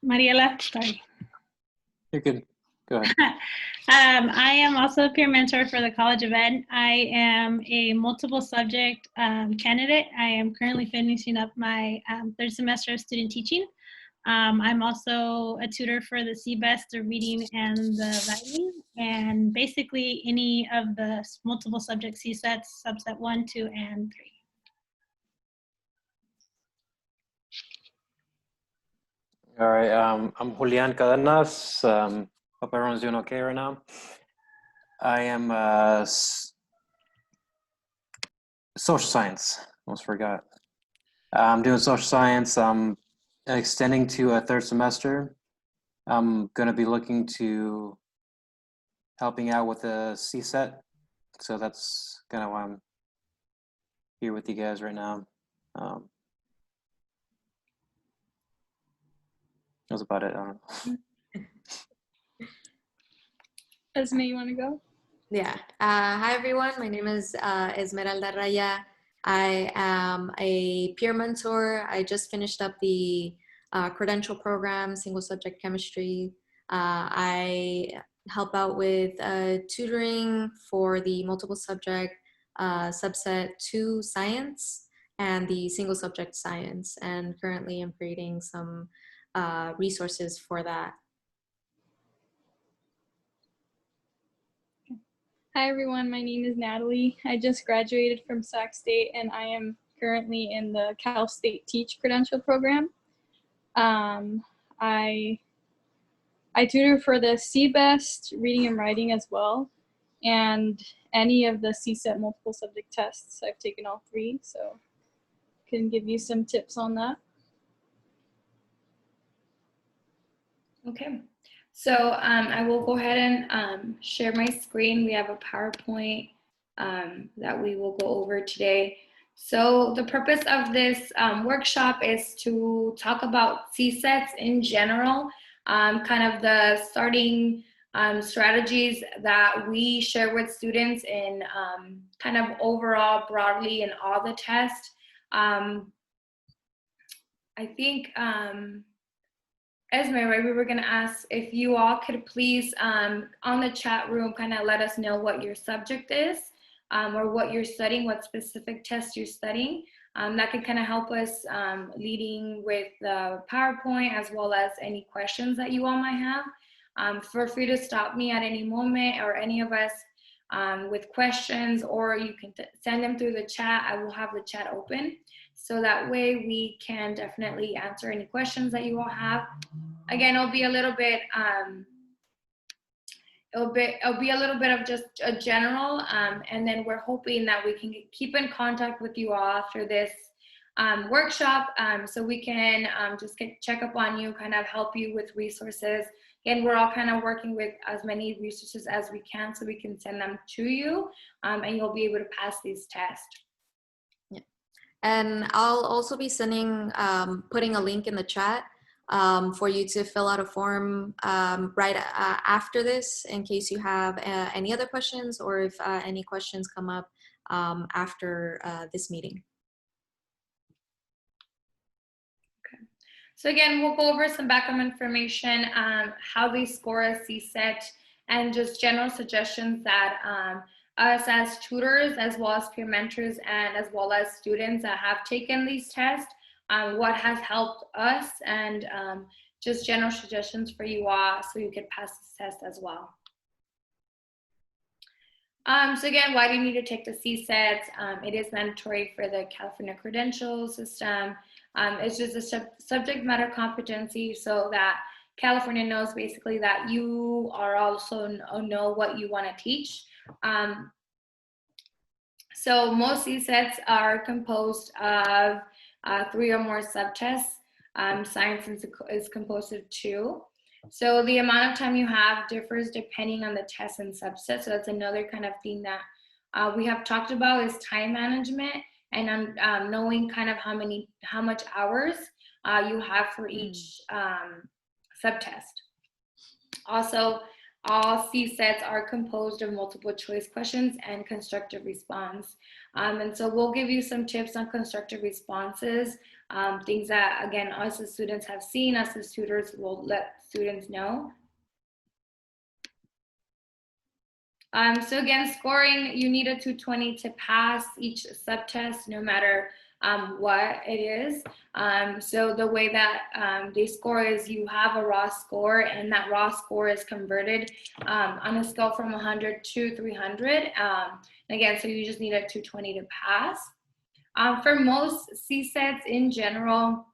Mariela, sorry. You're good. Go ahead. I am also a peer mentor for the College of Ed. I am a multiple subject candidate. I am currently finishing up my third semester of student teaching. I'm also a tutor for the CBEST, the reading and the writing, and basically any of the multiple subject CSETs, subset 1, 2, and 3. All right, I'm Julian Cadenas. Hope everyone's doing okay right now. I am social science, almost forgot. I'm doing social science. I'm extending to a third semester. I'm gonna be looking to helping out with the CSET. So that's kind of why I'm here with you guys right now. That's about it. I don't know. Esme, you want to go? Yeah. Hi, everyone. My name is Esmeralda Raya. I am a peer mentor. I just finished up the credential program, single subject chemistry. I help out with tutoring for the multiple subject subset 2 science and the single subject science. And currently I'm creating some resources for that. Hi, everyone. My name is Natalie. I just graduated from Sac State, and I am currently in the Cal State Teach credential program. I tutor for the CBEST reading and writing as well, and any of the CSET multiple subject tests. I've taken all 3, so can give you some tips on that. Okay. So I will go ahead and share my screen. We have a PowerPoint that we will go over today. So the purpose of this workshop is to talk about CSETs in general, kind of the starting strategies that we share with students in kind of overall broadly in all the tests. I think Esme, right, we were going to ask if you all could please, on the chat room, kind of let us know what your subject is or what you're studying, what specific test you're studying. That could kind of help us leading with the PowerPoint as well as any questions that you all might have. Feel free to stop me at any moment or any of us with questions, or you can send them through the chat. I will have the chat open. So that way we can definitely answer any questions that you all have. Again, it'll be a little bit, it'll be a little bit of just a general, and then we're hoping that we can keep in contact with you all after this workshop, so we can just check up on you, kind of help you with resources. Again, we're all kind of working with as many resources as we can so we can send them to you, and you'll be able to pass these tests. And I'll also be sending, putting a link in the chat for you to fill out a form right after this in case you have any other questions or if any questions come up after this meeting. Okay. So again, we'll go over some background information, how they score a CSET, and just general suggestions that us as tutors, as well as peer mentors, and as well as students that have taken these tests, what has helped us, and just general suggestions for you all so you can pass this test as well. So again, why do you need to take the CSET? It is mandatory for the California credential system. It's just a subject matter competency so that California knows basically that you are also know what you want to teach. So most CSETs are composed of 3 or more subtests. Science is composed of 2. So the amount of time you have differs depending on the test and subset. So that's another kind of thing that we have talked about is time management and knowing kind of how much hours you have for each subtest. Also, all CSETs are composed of multiple choice questions and constructive response. And so we'll give you some tips on constructive responses things that, again, us as students have seen, us as tutors will let students know. So again, scoring, you need a 220 to pass each subtest, no matter what it is. So the way that they score is you have a raw score, and that raw score is converted on a scale from 100 to 300. And again, so you just need a 220 to pass. For most CSETs in general,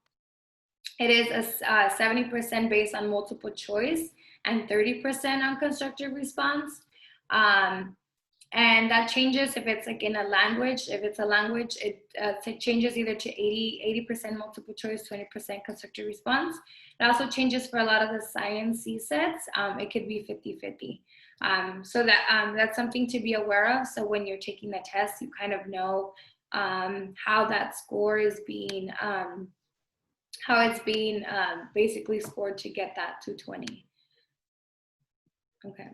it is a 70% based on multiple choice and 30% on constructive response. And that changes if it's like in a language. If it's a language, it changes either to 80% multiple choice, 20% constructive response. It also changes for a lot of the science CSETs. It could be 50-50. So that's something to be aware of. So when you're taking the test, you kind of know how that score is being, how it's being basically scored to get that 220. Okay.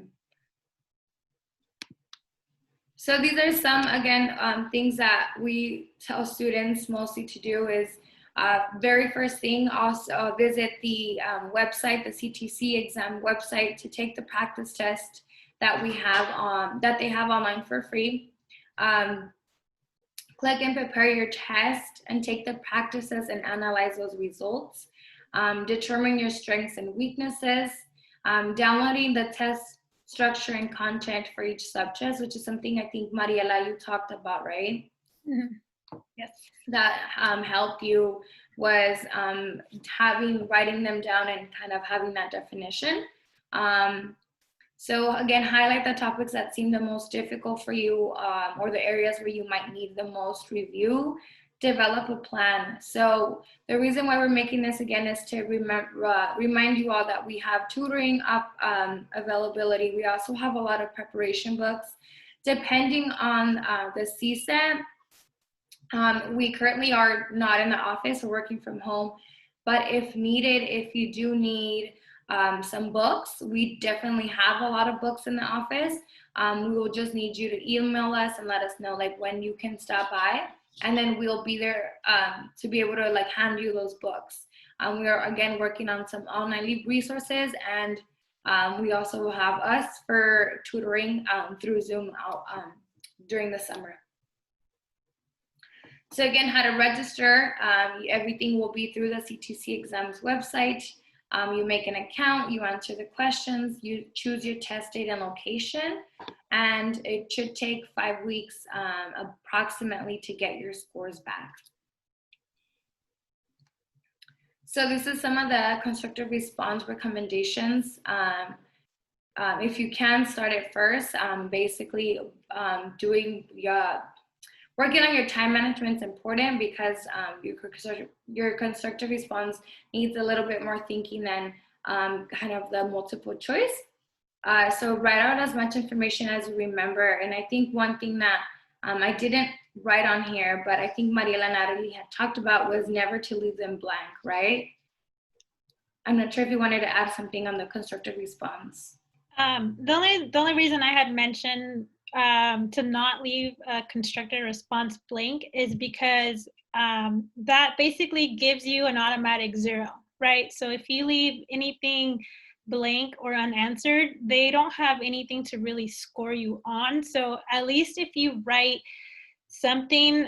So these are some, again, things that we tell students mostly to do is very first thing, also visit the website, the CTC exam website, to take the practice test that we have that they have online for free. Click and prepare your test and take the practices and analyze those results. Determine your strengths and weaknesses. Downloading the test structure and content for each subject, which is something I think, Mariela, you talked about, right? Mm-hmm. Yes. That helped you was writing them down and kind of having that definition. So again, highlight the topics that seem the most difficult for you, or the areas where you might need the most review. Develop a plan. So the reason why we're making this again is to remind you all that we have tutoring availability. We also have a lot of preparation books. Depending on the CSET, we currently are not in the office, we're working from home, but if needed, if you do need some books, we definitely have a lot of books in the office. We will just need you to email us and let us know like when you can stop by, and then we'll be there to be able to like hand you those books. We are again working on some online resources, and we also have us for tutoring through Zoom during the summer. So again, how to register, everything will be through the CTC exams website. You make an account, you answer the questions, you choose your test date and location, and it should take 5 weeks approximately to get your scores back. So this is some of the constructive response recommendations. If you can, start it first. Basically, working on your time management is important because your constructive response needs a little bit more thinking than kind of the multiple choice. So write out as much information as you remember. And I think one thing that I didn't write on here, but I think Mariela and Natalie had talked about, was never to leave them blank, right? I'm not sure if you wanted to add something on the constructive response. The only reason I had mentioned to not leave a constructive response blank is because that basically gives you an automatic 0, right? So if you leave anything blank or unanswered, they don't have anything to really score you on. So at least if you write something,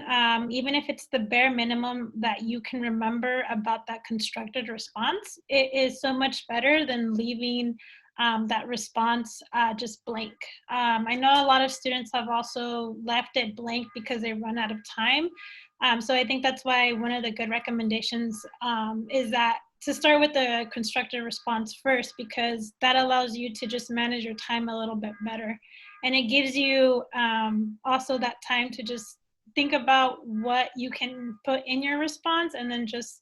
even if it's the bare minimum that you can remember about that constructed response, it is so much better than leaving that response just blank. I know a lot of students have also left it blank because they run out of time. So I think that's why one of the good recommendations is that to start with the constructive response first, because that allows you to just manage your time a little bit better. And it gives you also that time to just think about what you can put in your response, and then just,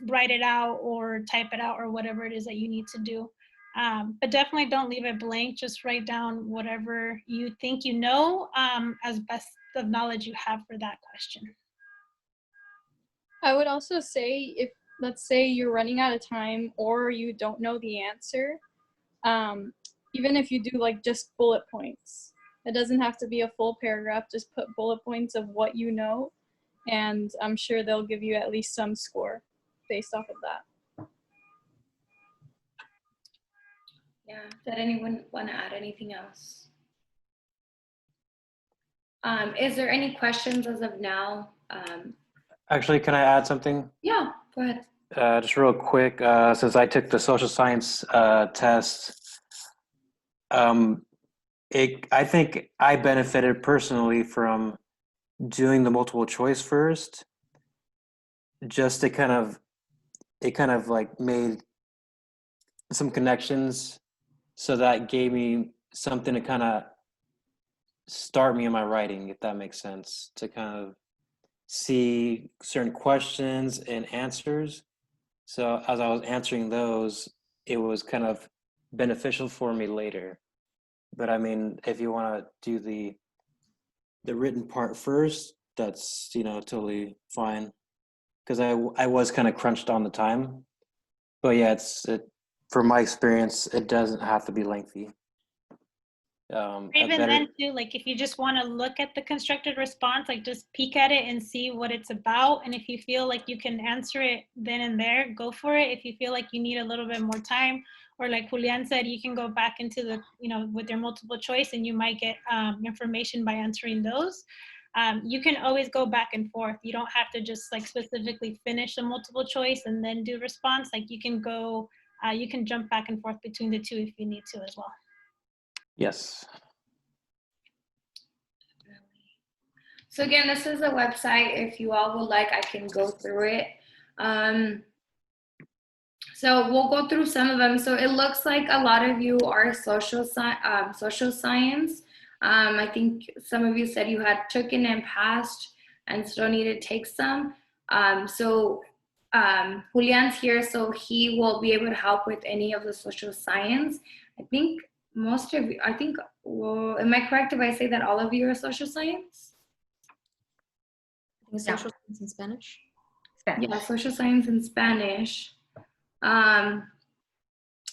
write it out or type it out or whatever it is that you need to do. But definitely don't leave it blank. Just write down whatever you think you know as best of knowledge you have for that question. I would also say, if let's say you're running out of time or you don't know the answer, even if you do like just bullet points, it doesn't have to be a full paragraph, just put bullet points of what you know, and I'm sure they'll give you at least some score based off of that. Yeah, did anyone want to add anything else? Is there any questions as of now? Actually, can I add something? Yeah, go ahead. Just real quick, since I took the social science test, I think I benefited personally from doing the multiple choice first, just to it kind of like made some connections, so that gave me something to kind of start me in my writing, if that makes sense, to kind of see certain questions and answers. So as I was answering those, it was kind of beneficial for me later. But I mean, if you want to do the written part first, that's, totally fine. Because I was kind of crunched on the time. But yeah, from my experience, it doesn't have to be lengthy. Even then too, like if you just want to look at the constructed response, like just peek at it and see what it's about. And if you feel like you can answer it then and there, go for it. If you feel like you need a little bit more time, or like Julian said, you can go back into the, with your multiple choice, and you might get information by answering those. You can always go back and forth. You don't have to just like specifically finish a multiple choice and then do response. Like you can go, you can jump back and forth between the two if you need to as well. Yes. So again, this is a website. If you all would like, I can go through it. So we'll go through some of them. So it looks like a lot of you are social science. I think some of you said you had taken and passed and still need to take some. Julian's here, so he will be able to help with any of the social science. I think most of you, well, am I correct if I say that all of you are social science? I think social science in Spanish. Yeah, social science and Spanish.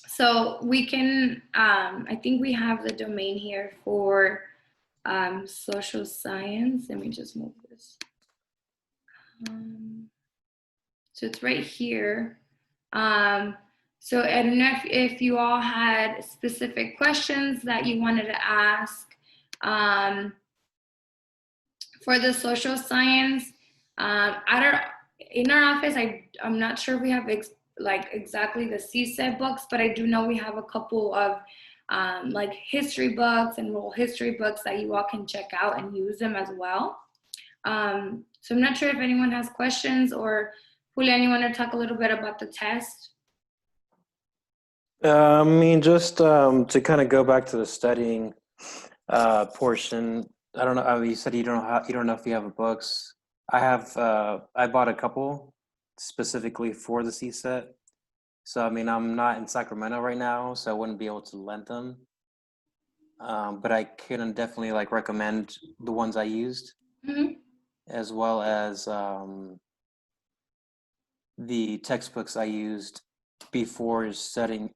So we can, I think we have the domain here for social science. Let me just move this. So it's right here. So I don't know if you all had specific questions that you wanted to ask for the social science. In our office, I'm not sure if we have exactly the CSET books, but I do know we have a couple of like history books and world history books that you all can check out and use them as well. So I'm not sure if anyone has questions, or Julian, you want to talk a little bit about the test? I mean, just to kind of go back to the studying portion. I don't know. I mean, you said you don't know if you have books. I have. I bought a couple specifically for the CSET. So I mean, I'm not in Sacramento right now, so I wouldn't be able to lend them. But I can definitely like recommend the ones I used, as well as the textbooks I used before studying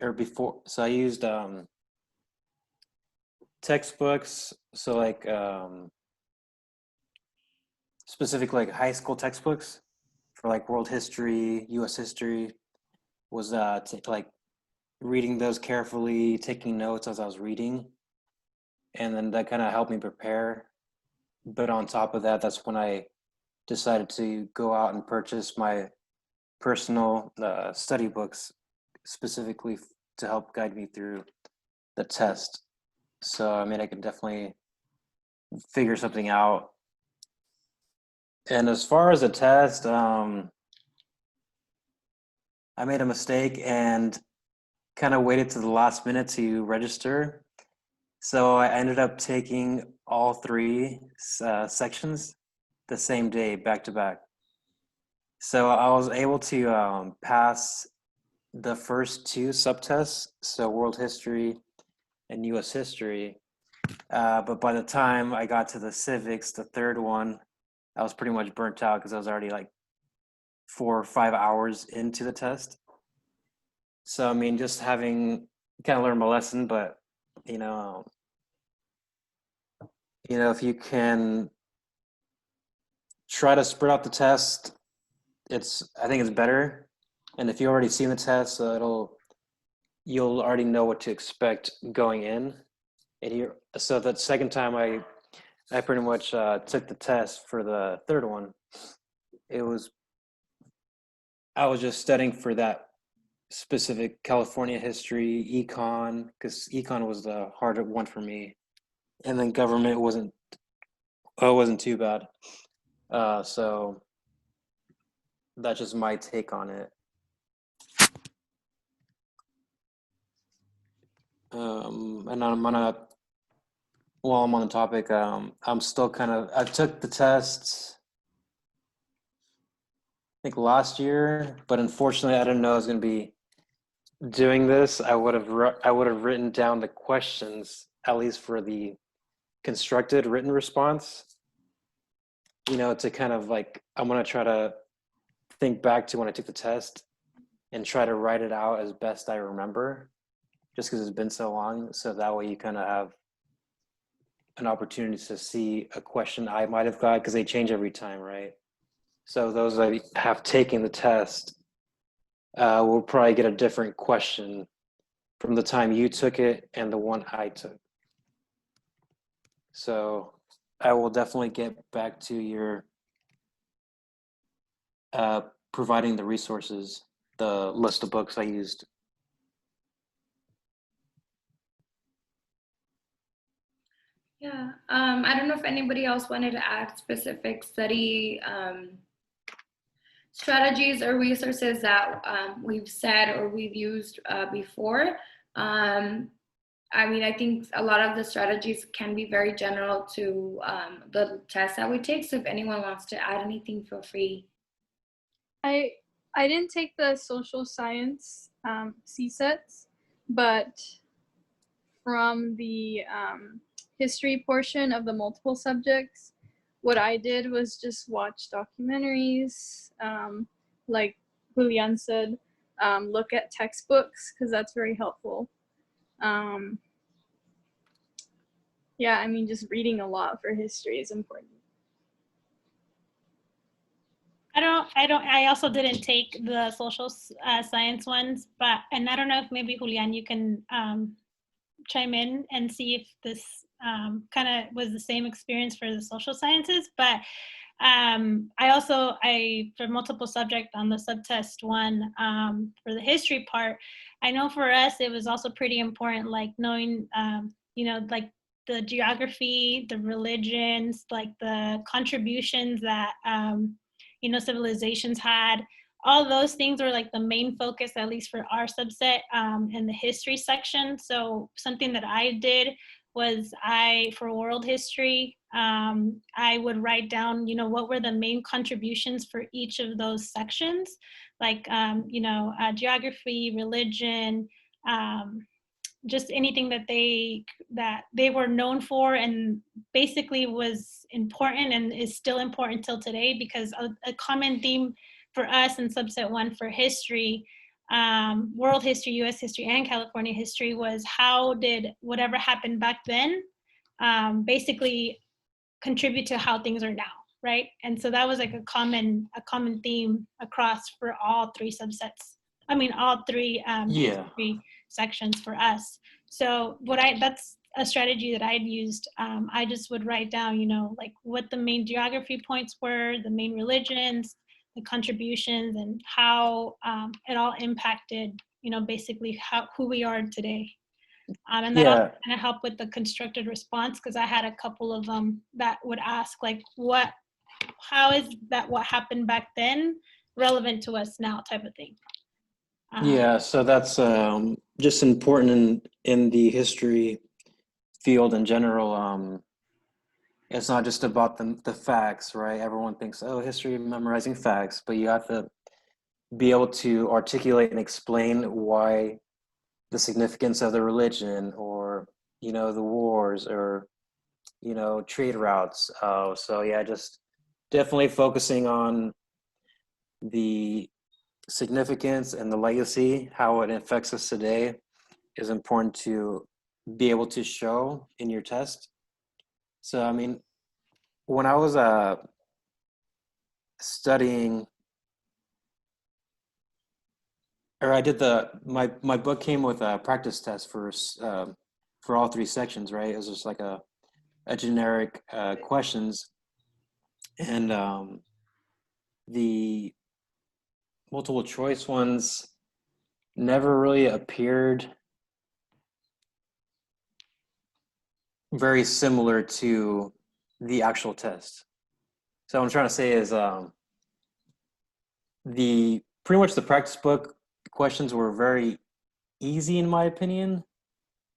So I used textbooks. So like specific like high school textbooks for like world history, U.S. history, was like reading those carefully, taking notes as I was reading, and then that kind of helped me prepare. But on top of that, that's when I decided to go out and purchase my personal study books specifically to help guide me through the test. So I mean, I can definitely figure something out. And as far as the test, I made a mistake and kind of waited to the last minute to register. So I ended up taking all three sections the same day, back to back. So I was able to pass the first two subtests, so world history and U.S. history. But by the time I got to the civics, the third one, I was pretty much burnt out because I was already like 4 or 5 hours into the test. So I mean, just having kind of learned my lesson, but you know, if you can try to spread out the test. I think it's better. And if you already seen the test, you'll already know what to expect going in. And so that second time I pretty much took the test for the third one. I was just studying for that specific California history, econ, because econ was the harder one for me. And then government wasn't too bad. So that's just my take on it. And while I'm on the topic, I'm still I took the tests, I think last year, but unfortunately I didn't know I was going to be doing this. I would have written down the questions, at least for the constructed written response, to kind of I'm going to try to think back to when I took the test and try to write it out as best I remember, just because it's been so long. So that way you kind of have an opportunity to see a question I might have got, because they change every time, right? So those that have taken the test will probably get a different question from the time you took it and the one I took. So I will definitely get back to your providing the resources, the list of books I used. Yeah, I don't know if anybody else wanted to add specific study strategies or resources that we've said or we've used before. I mean, I think a lot of the strategies can be very general to the tests that we take. So if anyone wants to add anything, feel free. I didn't take the social science CSETs, but from the history portion of the multiple subjects, what I did was just watch documentaries, like Julian said, look at textbooks, because that's very helpful. Yeah, I mean, just reading a lot for history is important. I also didn't take the social science ones, and I don't know if maybe Julian, you can chime in and see if this kind of was the same experience for the social sciences. But for multiple subject on the subtest one, for the history part, I know for us, it was also pretty important, like knowing, like the geography, the religions, like the contributions that, civilizations had. All those things were like the main focus, at least for our subset in the history section. So something that I did was for world history, I would write down, what were the main contributions for each of those sections, like, geography, religion, just anything that they were known for, and basically was important and is still important till today, because a common theme for us in subset 1 for history, world history, US history, and California history, was how did whatever happened back then basically contribute to how things are now, right? And so that was like a common theme across for all three subsets. I mean, all three history sections for us. So that's a strategy that I'd used. I just would write down, like what the main geography points were, the main religions, the contributions, and how it all impacted, basically who we are today. And that also kind of helped with the constructed response, because I had a couple of them that would ask, like, how is that what happened back then relevant to us now, type of thing. So that's just important in the history field in general. It's not just about the facts, right? Everyone thinks, oh, history, memorizing facts, but you have to be able to articulate and explain why the significance of the religion, or, the wars, or, trade routes. So yeah, just definitely focusing on the significance and the legacy, how it affects us today, is important to be able to show in your test. So, I mean, when I was studying, or I did my book came with a practice test for all 3 sections, right? It was just like a generic questions, and the multiple choice ones never really appeared very similar to the actual test. So what I'm trying to say is pretty much the practice book questions were very easy in my opinion.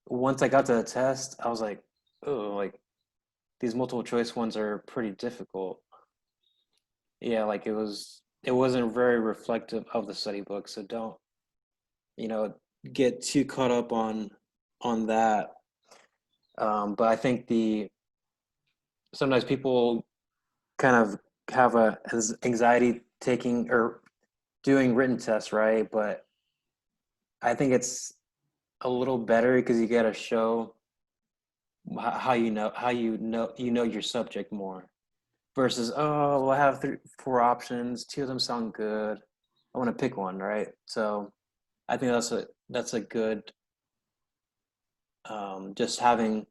Once I got to the test, I was like, oh, like these multiple choice ones are pretty difficult. Yeah, like it wasn't very reflective of the study book. So don't, get too caught up on that. But I think sometimes people kind of have a anxiety taking or doing written tests, right? But I think it's a little better because you got to show how you know your subject more versus, oh, well, I have 4 options, 2 of them sound good, I want to pick one, right? So I think that's a good, just having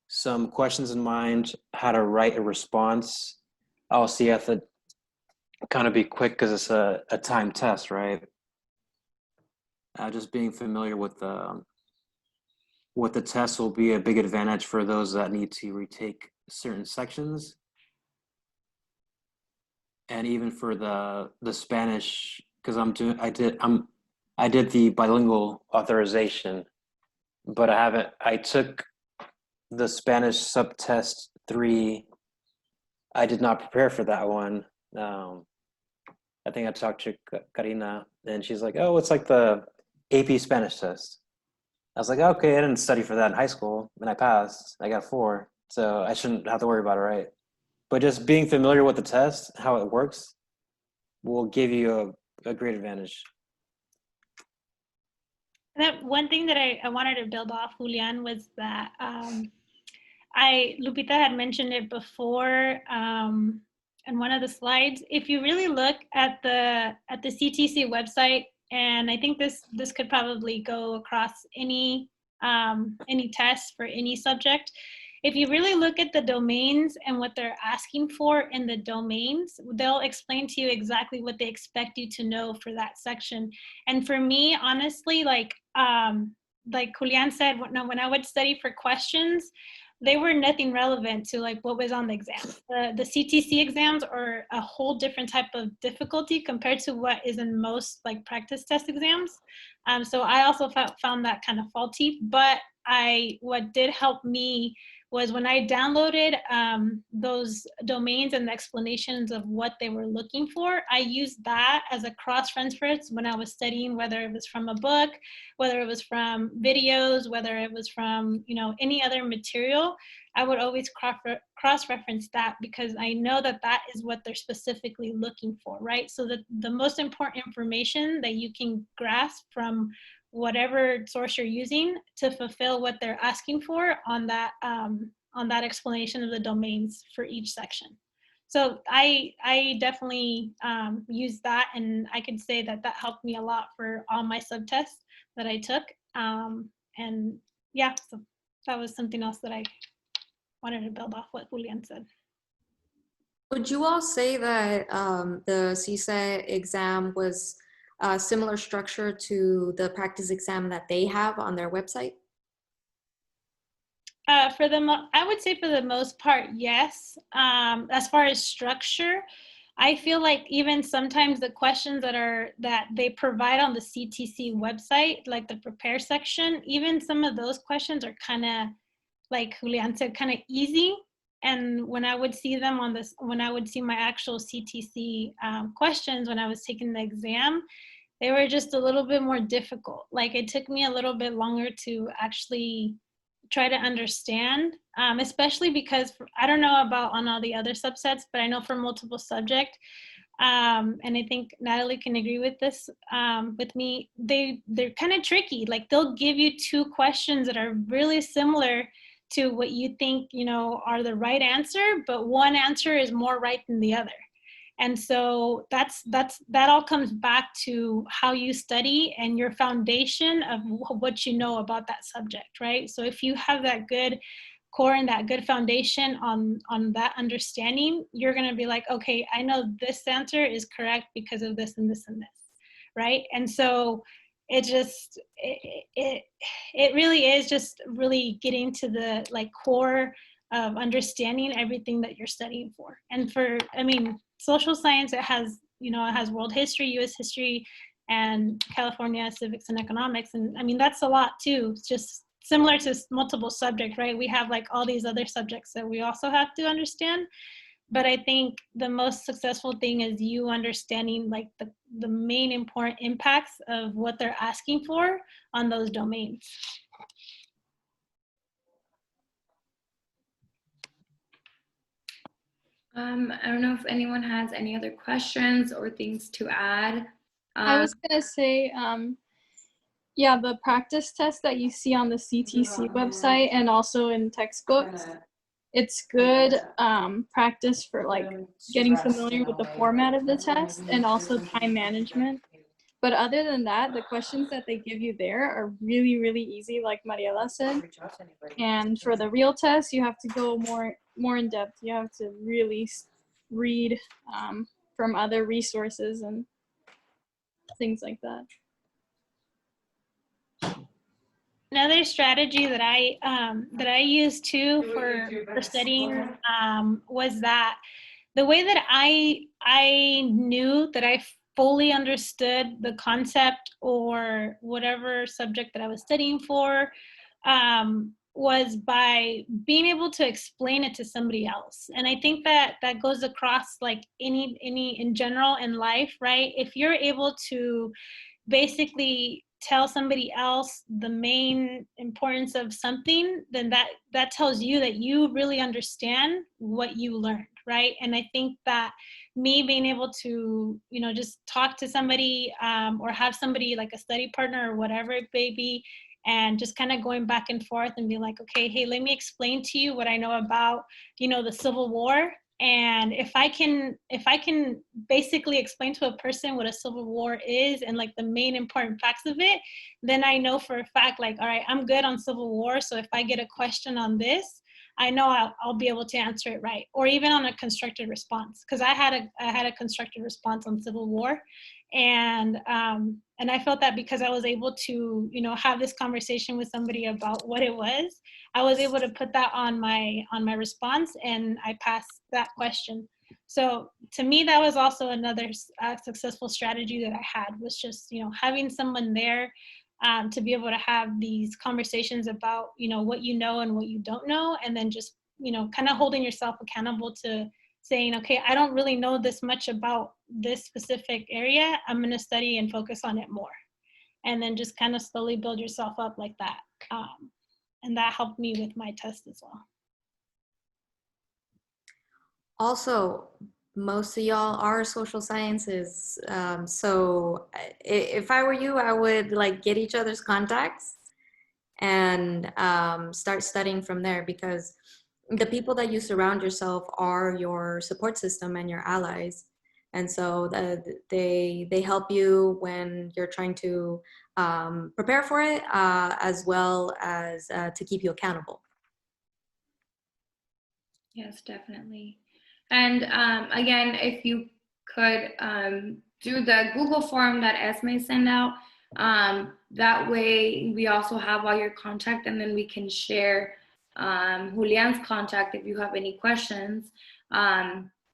some questions in mind, how to write a response. Also, you have to kind of be quick because it's a timed test, right? Just being familiar with the test will be a big advantage for those that need to retake certain sections, and even for the Spanish, because I did the bilingual authorization, but I took the Spanish subtest 3. I did not prepare for that one. I think I talked to Karina, and she's like, oh, it's like the AP Spanish test. I was like, okay, I didn't study for that in high school, and I passed. I got 4, so I shouldn't have to worry about it, right? But just being familiar with the test, how it works, will give you a great advantage. And that one thing that I wanted to build off, Julian, was that Lupita had mentioned it before in one of the slides. If you really look at the CTC website, and I think this could probably go across any test for any subject. If you really look at the domains and what they're asking for in the domains, they'll explain to you exactly what they expect you to know for that section. And for me, honestly, like Julian said, when I would study for questions, they were nothing relevant to like what was on the exam. The CTC exams are a whole different type of difficulty compared to what is in most like practice test exams. So I also found that kind of faulty, but what did help me was when I downloaded those domains and the explanations of what they were looking for, I used that as a cross-reference when I was studying, whether it was from a book, whether it was from videos, whether it was from, any other material. I would always cross-reference that because I know that that is what they're specifically looking for, right? So the most important information that you can grasp from whatever source you're using to fulfill what they're asking for on that explanation of the domains for each section. So I definitely use that, and I could say that helped me a lot for all my subtests that I took. And yeah, so that was something else that I wanted to build off what Julian said. Would you all say that the CSET exam was a similar structure to the practice exam that they have on their website? I would say for the most part, yes. As far as structure, I feel like even sometimes the questions that they provide on the CTC website, like the prepare section, even some of those questions are kind of, like Julian said, kind of easy. And when I would see them when I would see my actual CTC questions when I was taking the exam, they were just a little bit more difficult. Like it took me a little bit longer to actually try to understand, especially because I don't know about on all the other subsets, but I know for multiple subject, and I think Natalie can agree with this with me, they're kind of tricky. Like they'll give you 2 questions that are really similar to what you think, are the right answer, but one answer is more right than the other. And so that all comes back to how you study and your foundation of what you know about that subject, right? So if you have that good core and that good foundation on that understanding, you're going to be like, okay, I know this answer is correct because of this and this and this, right? And so it just it really is just really getting to the like core of understanding everything that you're studying for. And for, I mean, social science, it has, you know, it has world history, US history, and California civics and economics. And I mean, that's a lot too. It's just similar to multiple subjects, right? We have like all these other subjects that we also have to understand. But I think the most successful thing is you understanding like the main important impacts of what they're asking for on those domains. I don't know if anyone has any other questions or things to add. I was gonna say, yeah, the practice test that you see on the CTC website and also in textbooks, it's good practice for like getting familiar with the format of the test and also time management. But other than that, the questions that they give you there are really, really easy, like Mariela said. And for the real test, you have to go more in depth. You have to really read from other resources and things like that. Another strategy that I use too for studying was that the way that I knew that I fully understood the concept or whatever subject that I was studying for was by being able to explain it to somebody else. And I think that that goes across like any in general in life, right? If you're able to basically tell somebody else the main importance of something, then that tells you that you really understand what you learned, right? And I think that me being able to, you know, just talk to somebody or have somebody like a study partner or whatever it may be, and just kind of going back and forth and be like, okay, hey, let me explain to you what I know about, you know, the Civil War. And if I can basically explain to a person what a civil war is and like the main important facts of it, then I know for a fact, like, all right, I'm good on Civil War. So if I get a question on this, I know I'll be able to answer it right. Or even on a constructed response, because I had a constructed response on Civil War. And I felt that because I was able to, you know, have this conversation with somebody about what it was, I was able to put that on my response, and I passed that question. So to me, that was also another successful strategy that I had, was just, you know, having someone there to be able to have these conversations about, you know, what you know and what you don't know, and then just, you know, kind of holding yourself accountable to saying, okay, I don't really know this much about this specific area. I'm going to study and focus on it more. And then just kind of slowly build yourself up like that. And that helped me with my test as well. Also, most of y'all are social sciences. So if I were you, I would like get each other's contacts and start studying from there, because the people that you surround yourself are your support system and your allies. And so they help you when you're trying to prepare for it, as well as to keep you accountable. Yes, definitely. And again, if you could do the Google form that Esme sent out, that way we also have all your contact, and then we can share Julian's contact if you have any questions.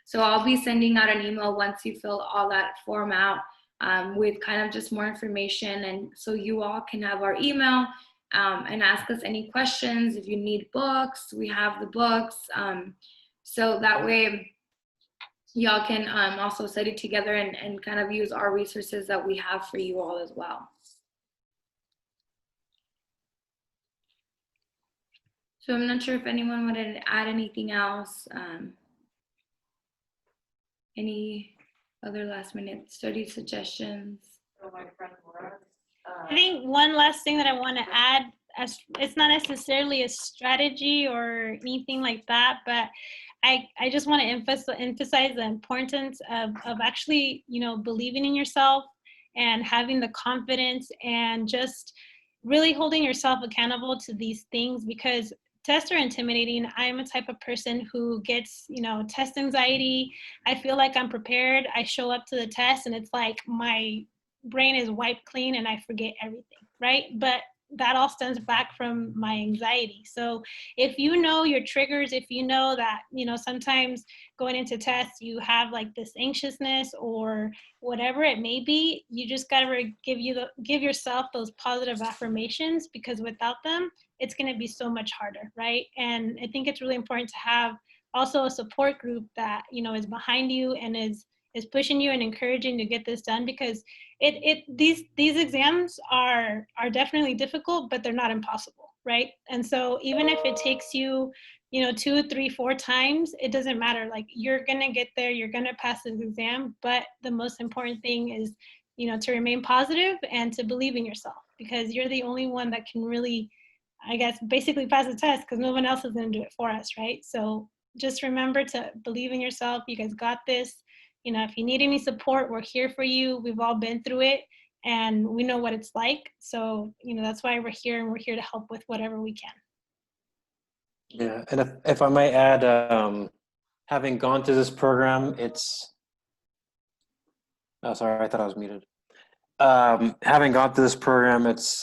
So I'll be sending out an email once you fill all that form out with kind of just more information, and so you all can have our email and ask us any questions. If you need books, we have the books. So that way y'all can also study together and kind of use our resources that we have for you all as well. So I'm not sure if anyone wanted to add anything else. Any other last minute study suggestions? I think one last thing that I want to add, as it's not necessarily a strategy or anything like that, but I just want to emphasize the importance of actually, you know, believing in yourself and having the confidence and just really holding yourself accountable to these things, because tests are intimidating. I'm a type of person who gets, you know, test anxiety. I feel like I'm prepared. I show up to the test and it's like my brain is wiped clean and I forget everything, right? But that all stems back from my anxiety. So if you know your triggers, if you know that, you know, sometimes going into tests, you have like this anxiousness or whatever it may be, you just got to give yourself those positive affirmations, because without them, it's going to be so much harder, right? And I think it's really important to have also a support group that, you know, is behind you and is pushing you and encouraging to get this done, because these exams are definitely difficult, but they're not impossible, right? And so even if it takes you, you know, 2, 3, 4 times, it doesn't matter. Like, you're gonna get there, you're gonna pass this exam. But the most important thing is, you know, to remain positive and to believe in yourself, because you're the only one that can really, I guess, basically pass the test, because no one else is gonna do it for us, right? So just remember to believe in yourself. You guys got this. You know, if you need any support, we're here for you. We've all been through it and we know what it's like. So, you know, that's why we're here, and we're here to help with whatever we can. Yeah, and if I might add, having gone through this program, it's, oh, sorry, I thought I was muted. Having gone through this program, it's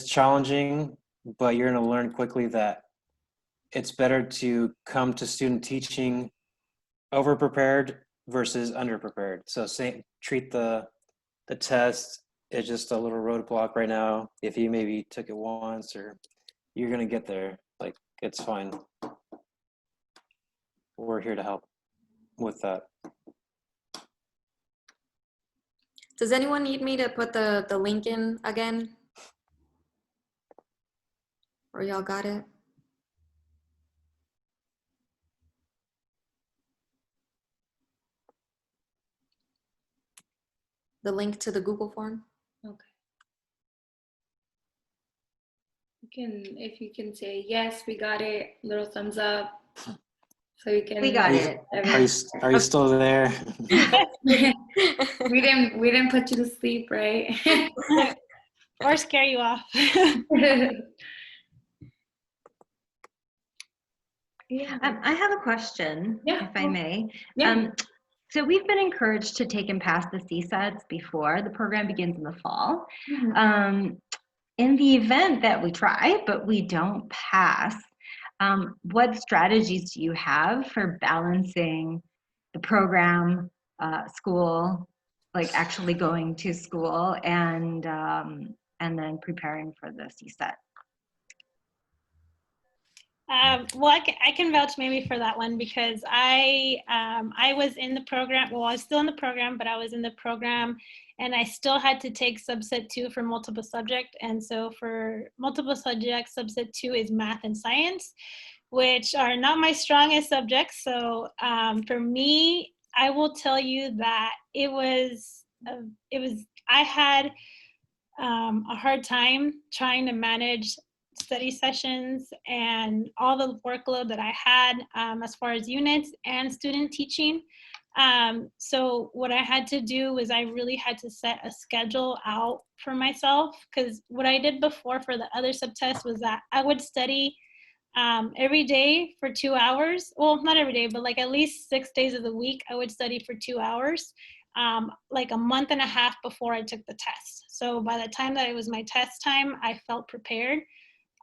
challenging, but you're going to learn quickly that it's better to come to student teaching over-prepared versus under-prepared. So treat the test as just a little roadblock right now. If you maybe took it once, or you're going to get there, like, it's fine. We're here to help with that. Does anyone need me to put the link in again? Or y'all got it? The link to the Google form? Okay. If you can say yes, we got it, little thumbs up, so you can. We got it. Are you still there? We didn't put you to sleep, right? Or scare you off. Yeah. I have a question, Yeah. if I may. Yeah. So we've been encouraged to take and pass the CSETs before the program begins in the fall. Mhm. In the event that we try, but we don't pass, what strategies do you have for balancing the program, school, like actually going to school, and then preparing for the CSET? Well, I can vouch maybe for that one, because I was in the program. Well, I was still in the program, but I was in the program and I still had to take subset 2 for multiple subject. And so for multiple subject, subset 2 is math and science, which are not my strongest subjects. So for me, I will tell you that I had a hard time trying to manage study sessions and all the workload that I had as far as units and student teaching. So what I had to do was I really had to set a schedule out for myself, because what I did before for the other subtests was that I would study every day for 2 hours. Well, not every day, but like at least 6 days of the week, I would study for 2 hours, like a month and a half before I took the test. So by the time that it was my test time, I felt prepared.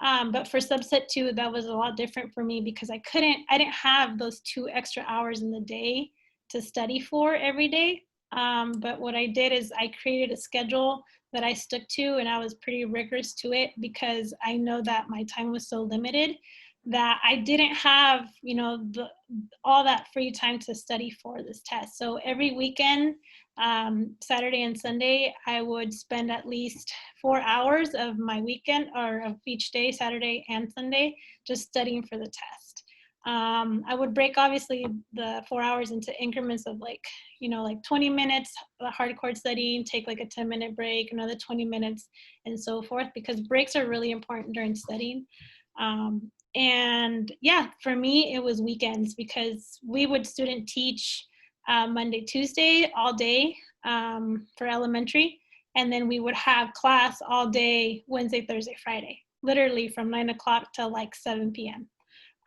But for subset 2, that was a lot different for me, because I didn't have those 2 extra hours in the day to study for every day. But what I did is I created a schedule that I stuck to, and I was pretty rigorous to it, because I know that my time was so limited that I didn't have, you know, all that free time to study for this test. So every weekend, Saturday and Sunday, I would spend at least 4 hours of my weekend, or of each day, Saturday and Sunday, just studying for the test. I would break obviously the 4 hours into increments of like 20 minutes hardcore studying, take like a 10-minute break, another 20 minutes, and so forth, because breaks are really important during studying. And yeah, for me, it was weekends because we would student teach Monday, Tuesday, all day for elementary. And then we would have class all day, Wednesday, Thursday, Friday, literally from 9 o'clock till like 7 p.m.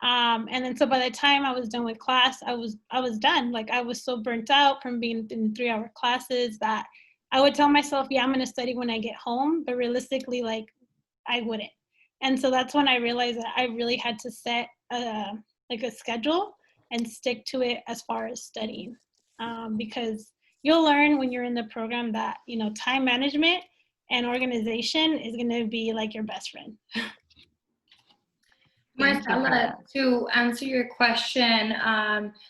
And then so by the time I was done with class, I was done. Like I was so burnt out from being in 3-hour classes that I would tell myself, yeah, I'm going to study when I get home. But realistically, like I wouldn't. And so that's when I realized that I really had to set like a schedule and stick to it as far as studying. Because you'll learn when you're in the program that, you know, time management and organization is going to be like your best friend. Marcella, to answer your question,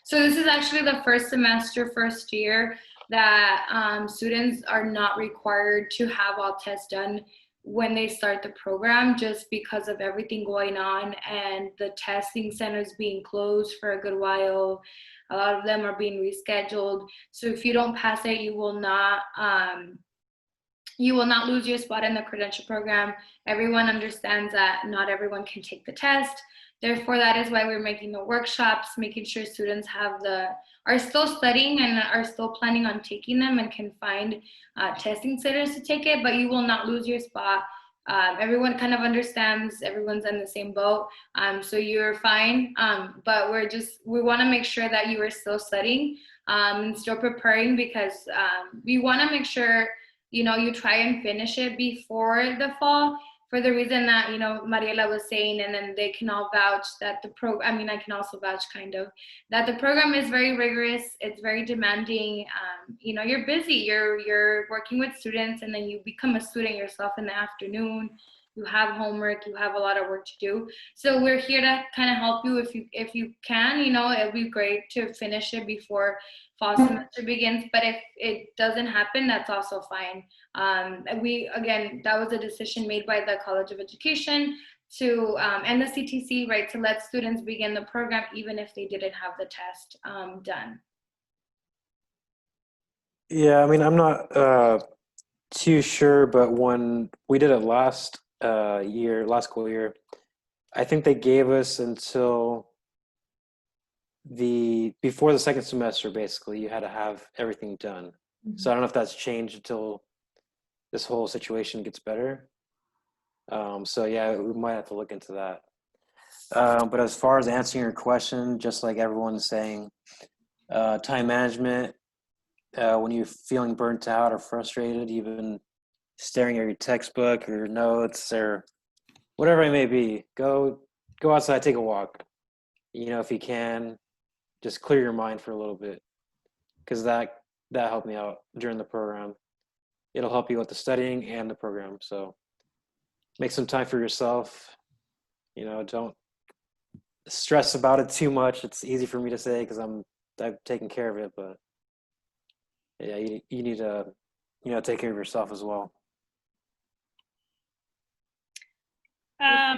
so this is actually the first semester, first year that students are not required to have all tests done when they start the program, just because of everything going on and the testing centers being closed for a good while. A lot of them are being rescheduled. So if you don't pass it, you will not lose your spot in the credential program. Everyone understands that not everyone can take the test. Therefore, that is why we're making the workshops, making sure students are still studying and are still planning on taking them and can find testing centers to take it, but you will not lose your spot. Everyone kind of understands, everyone's in the same boat, so you're fine. But we want to make sure that you are still studying and still preparing, because we want to make sure, you know, you try and finish it before the fall, for the reason that, you know, Mariela was saying, and then they can all vouch that I can also vouch kind of, that the program is very rigorous, it's very demanding. You know, you're busy, you're working with students, and then you become a student yourself in the afternoon. You have homework, you have a lot of work to do. So we're here to kind of help you if you can, you know, it'd be great to finish it before fall semester begins, but if it doesn't happen, that's also fine. That was a decision made by the College of Education to, and the CTC, right, to let students begin the program even if they didn't have the test done. Yeah, I mean, I'm not too sure, but when we did it last school year, I think they gave us until before the second semester, basically, you had to have everything done. Mm-hmm. So I don't know if that's changed until this whole situation gets better. So yeah, we might have to look into that. But as far as answering your question, just like everyone's saying, time management, when you're feeling burnt out or frustrated, even staring at your textbook or your notes or whatever it may be, go outside, take a walk. You know, if you can, just clear your mind for a little bit, because that helped me out during the program. It'll help you with the studying and the program. So make some time for yourself. You know, don't stress about it too much. It's easy for me to say because I've taken care of it, but yeah, you need to, you know, take care of yourself as well.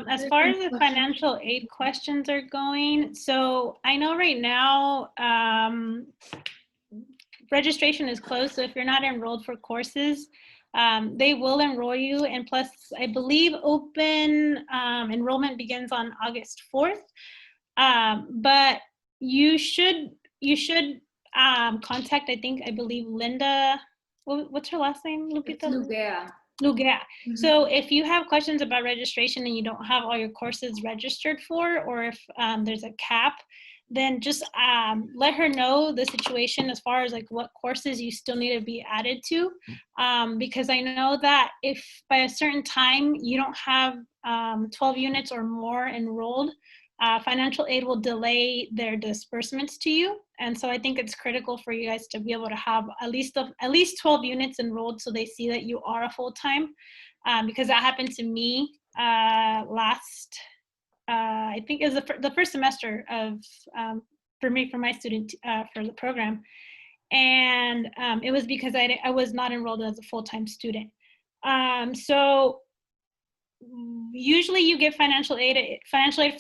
As far as the financial aid questions are going, so I know right now registration is closed. So if you're not enrolled for courses, they will enroll you. And plus, I believe open enrollment begins on August 4th. But you should contact, I believe Linda. What's her last name? Lupita? Lugea. Mm-hmm. So if you have questions about registration and you don't have all your courses registered for, or if there's a cap, then just let her know the situation as far as like what courses you still need to be added to. Because I know that if by a certain time you don't have 12 units or more enrolled, financial aid will delay their disbursements to you. And so I think it's critical for you guys to be able to have at least 12 units enrolled so they see that you are a full-time, because that happened to me last, I think it was the first semester of, for my student, for the program. And it was because I was not enrolled as a full-time student. So usually you get financial aid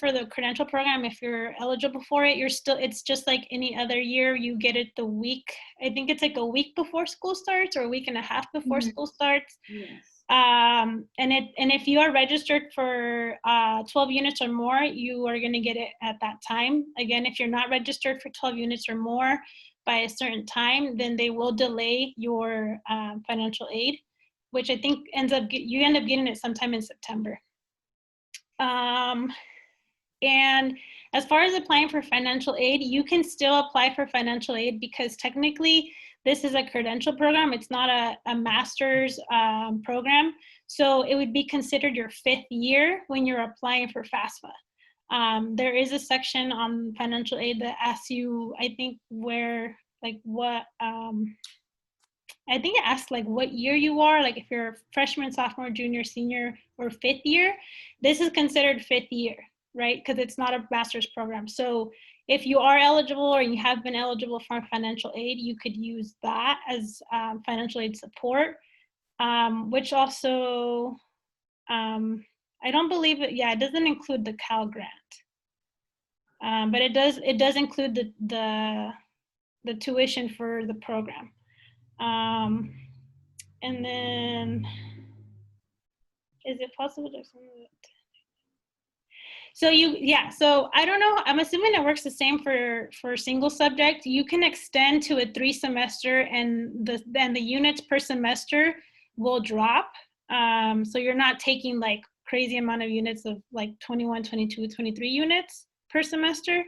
for the credential program. If you're eligible for it, it's just like any other year. You get it the week, I think it's like a week before school starts or a week and a half before school starts. Yes. And if you are registered for 12 units or more, you are going to get it at that time. Again, if you're not registered for 12 units or more by a certain time, then they will delay your financial aid, which I think you end up getting it sometime in September. And as far as applying for financial aid, you can still apply for financial aid because technically this is a credential program. It's not a master's program. So it would be considered your 5th year when you're applying for FAFSA. There is a section on financial aid that asks you, I think, I think it asks like what year you are, like if you're a freshman, sophomore, junior, senior, or 5th year. This is considered 5th year, right? Because it's not a master's program. So if you are eligible or you have been eligible for financial aid, you could use that as financial aid support, which also, I don't believe it, yeah, it doesn't include the Cal Grant. But it does include the tuition for the program. And then, is it possible to? So I don't know, I'm assuming it works the same for single subject. You can extend to a 3 semester and the units per semester will drop. So you're not taking like crazy amount of units of like 21, 22, 23 units per semester.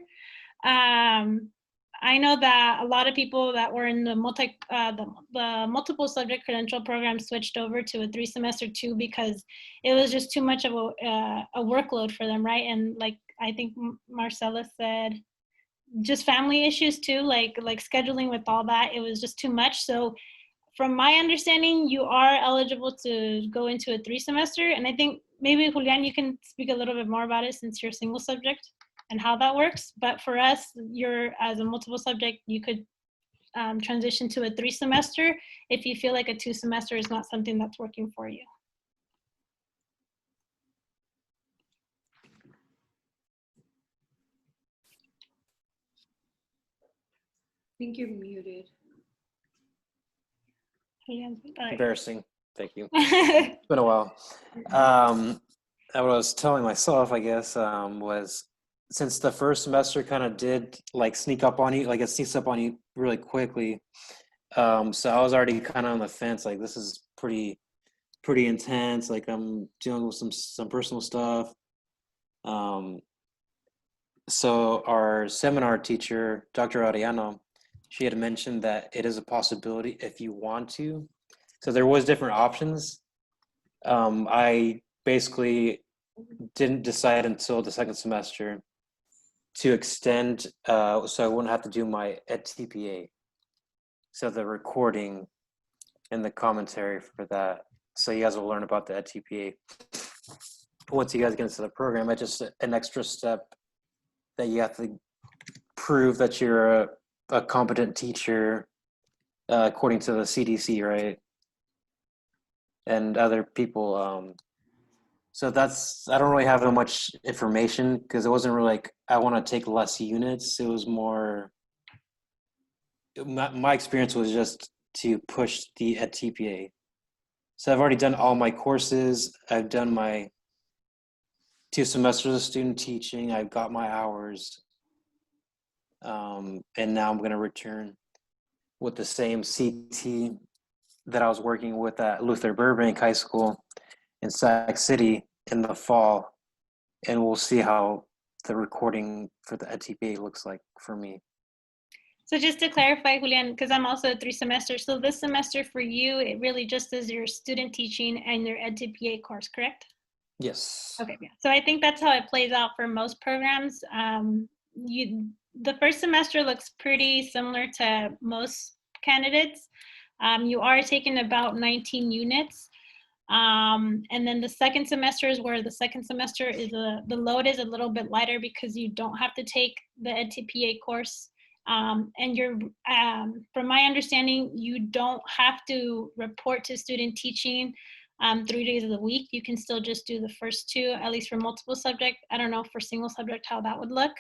I know that a lot of people that were in the multiple subject credential program switched over to a 3 semester too because it was just too much of a workload for them, right? And like I think Marcella said, just family issues too, like scheduling with all that, it was just too much. So from my understanding, you are eligible to go into a 3 semester, and I think maybe Julian, you can speak a little bit more about it since you're single subject and how that works. But for us, as a multiple subject, you could transition to a 3 semester if you feel like a 2 semester is not something that's working for you. I think you're muted. Embarrassing. Thank you. It's been a while. What I was telling myself, I guess, was since the first semester kind of did like sneak up on you, like it sneaks up on you really quickly. So I was already kind of on the fence, like this is pretty intense. Like I'm dealing with some personal stuff. So our seminar teacher, Dr. Ariano, she had mentioned that it is a possibility if you want to. So there was different options. I basically didn't decide until the second semester to extend, so I wouldn't have to do my TPA. So the recording and the commentary for that. So you guys will learn about the TPA. Once you guys get into the program, it's just an extra step that you have to prove that you're a competent teacher according to the CDC, right? And other people. So I don't really have much information because it wasn't really like I want to take less units. It was more, my experience was just to push the TPA. So I've already done all my courses. I've done my 2 semesters of student teaching. I've got my hours. And now I'm going to return with the same CT that I was working with at Luther Burbank High School in Sac City in the fall. And we'll see how the recording for the TPA looks like for me. So just to clarify, Julian, because I'm also a 3 semester, so this semester for you, it really just is your student teaching and your TPA course, correct? Yes. Okay, yeah. So I think that's how it plays out for most programs. The first semester looks pretty similar to most candidates. You are taking about 19 units. And then the second semester is where the second semester is the load is a little bit lighter because you don't have to take the TPA course. And you're, from my understanding, you don't have to report to student teaching 3 days of the week. You can still just do the first 2, at least for multiple subject. I don't know for single subject how that would look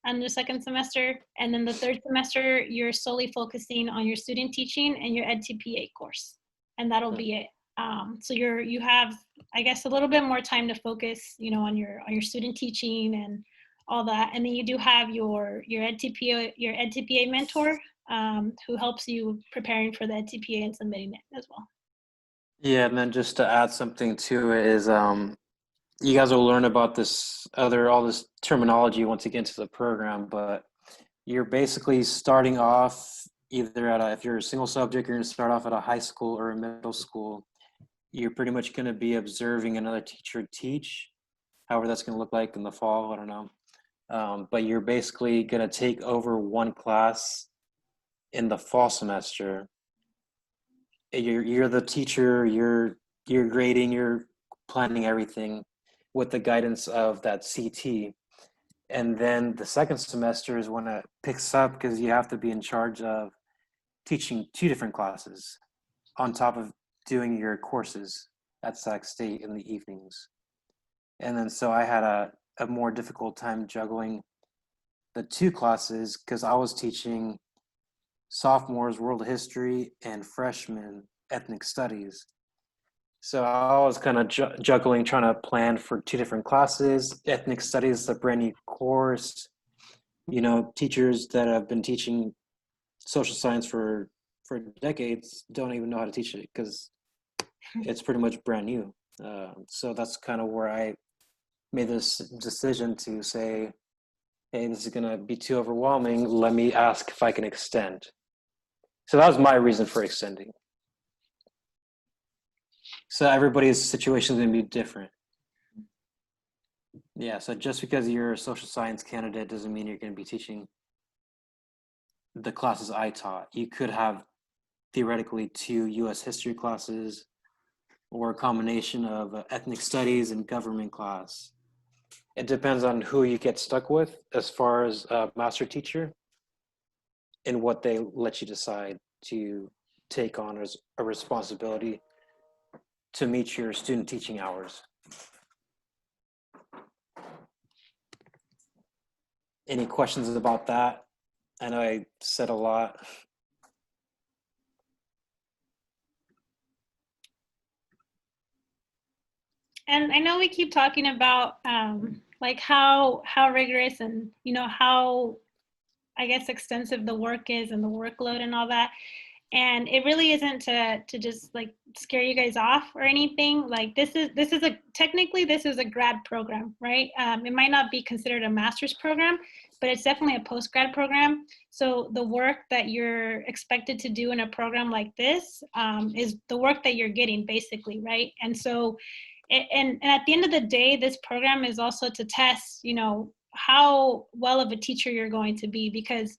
on the second semester. And then the third semester, you're solely focusing on your student teaching and your TPA course. And that'll be it. So you have, I guess, a little bit more time to focus, on your student teaching and all that. And then you do have your EdTPA mentor, who helps you preparing for the EdTPA and submitting it as well. Yeah, and then just to add something to it is, you guys will learn about all this terminology once you get into the program, but you're basically starting off either if you're a single subject, you're going to start off at a high school or a middle school. You're pretty much going to be observing another teacher teach, however that's going to look like in the fall, I don't know. But you're basically going to take over one class in the fall semester. You're the teacher, you're grading, you're planning everything with the guidance of that CT. And then the second semester is when it picks up, because you have to be in charge of teaching 2 different classes on top of doing your courses at Sac State in the evenings. And then so I had a more difficult time juggling the 2 classes because I was teaching sophomores world history and freshmen ethnic studies. So I was kind of juggling, trying to plan for 2 different classes. Ethnic studies is a brand new course. Teachers that have been teaching social science for decades don't even know how to teach it because it's pretty much brand new. So that's kind of where I made this decision to say, hey, this is going to be too overwhelming. Let me ask if I can extend. So that was my reason for extending. So everybody's situation is going to be different. Yeah, so just because you're a social science candidate doesn't mean you're going to be teaching the classes I taught. You could have theoretically 2 US history classes or a combination of ethnic studies and government class. It depends on who you get stuck with as far as a master teacher and what they let you decide to take on as a responsibility to meet your student teaching hours. Any questions about that? I know I said a lot. And I know we keep talking about like how rigorous and how, I guess, extensive the work is and the workload and all that. And it really isn't to just like scare you guys off or anything. Like this is technically this is a grad program, right? It might not be considered a master's program, but it's definitely a post-grad program. So the work that you're expected to do in a program like this is the work that you're getting basically, right? And so, and at the end of the day, this program is also to test, how well of a teacher you're going to be, because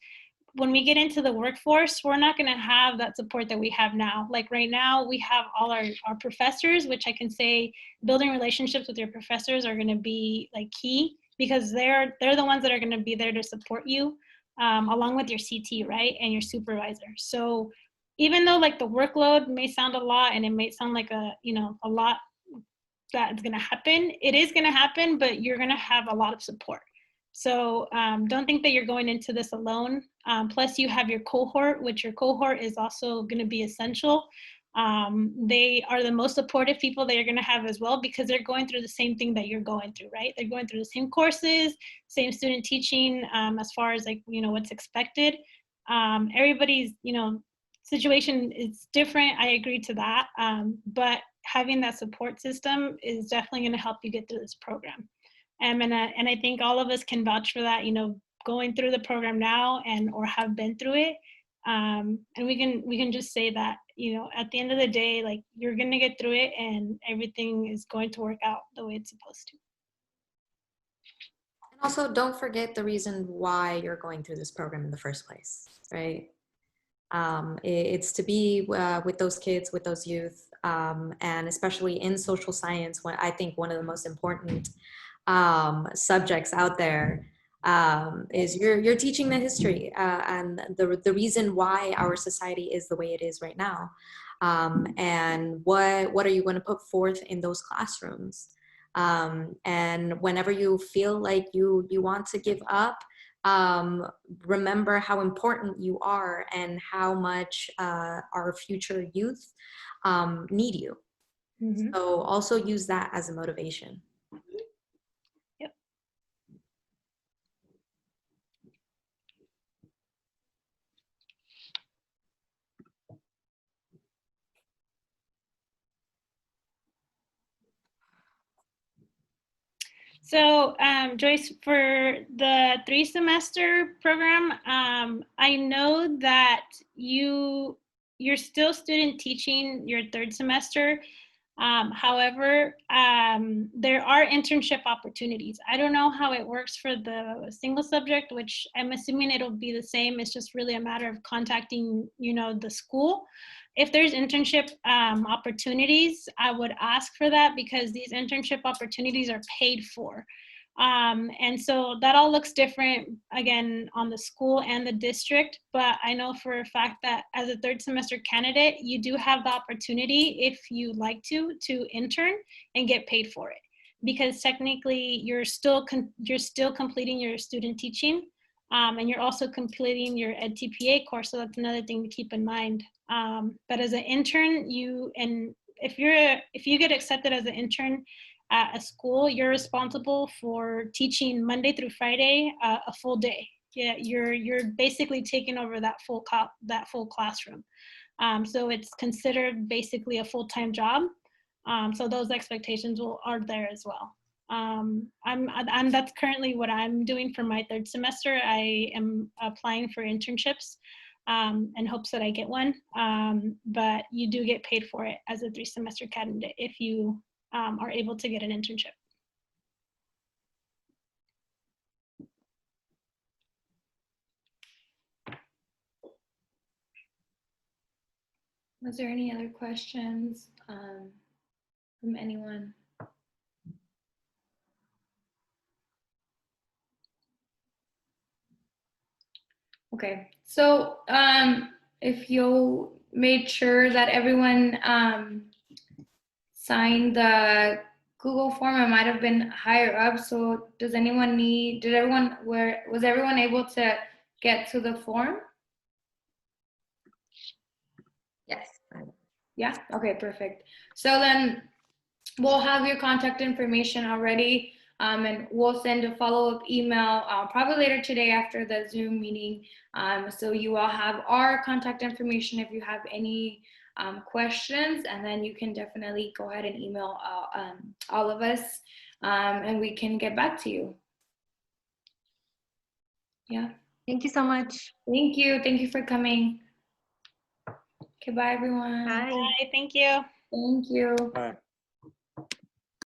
when we get into the workforce, we're not going to have that support that we have now. Like right now, we have all our professors, which I can say building relationships with your professors are going to be like key, because they're the ones that are going to be there to support you, along with your CT, right, and your supervisor. So even though like the workload may sound a lot and it may sound like a lot that's going to happen, it is going to happen, but you're going to have a lot of support. So don't think that you're going into this alone. Plus you have your cohort, which your cohort is also going to be essential. They are the most supportive people that you're going to have as well, because they're going through the same thing that you're going through, right? They're going through the same courses, same student teaching, as far as like, what's expected. Everybody's, situation is different. I agree to that. But having that support system is definitely going to help you get through this program. And I think all of us can vouch for that, going through the program now or have been through it. And we can just say that, at the end of the day, like you're going to get through it and everything is going to work out the way it's supposed to. And also don't forget the reason why you're going through this program in the first place, right? It's to be with those kids, with those youth, and especially in social science, I think one of the most important subjects out there is you're teaching the history and the reason why our society is the way it is right now, and what are you going to put forth in those classrooms, and whenever you feel like you want to give up, remember how important you are and how much our future youth need you. Mhm. So also use that as a motivation. Yep. So, Joyce, for the 3-semester program, I know that you're still student teaching your 3rd semester. However, there are internship opportunities. I don't know how it works for the single subject, which I'm assuming it'll be the same. It's just really a matter of contacting, the school. If there's internship opportunities, I would ask for that because these internship opportunities are paid for. And so that all looks different, again, on the school and the district, but I know for a fact that as a 3rd semester candidate, you do have the opportunity, if you like to intern and get paid for it. Because technically you're still completing your student teaching, and you're also completing your EdTPA course, so that's another thing to keep in mind. But as an intern, if you get accepted as an intern at a school, you're responsible for teaching Monday through Friday, a full day. Yeah, you're basically taking over that full classroom. So it's considered basically a full-time job. So those expectations are there as well. That's currently what I'm doing for my 3rd semester. I am applying for internships in hopes that I get one. But you do get paid for it as a 3-semester candidate if you are able to get an internship. Was there any other questions from anyone? Okay, so if you made sure that everyone signed the Google form, it might have been higher up. So was everyone able to get to the form? Yes. Yeah, okay, perfect. So then we'll have your contact information already, and we'll send a follow-up email probably later today after the Zoom meeting. So you all have our contact information if you have any questions, and then you can definitely go ahead and email all of us, and we can get back to you. Yeah. Thank you so much. Thank you. Thank you for coming. Okay, bye everyone. Bye. Bye, thank you. Thank you. All right.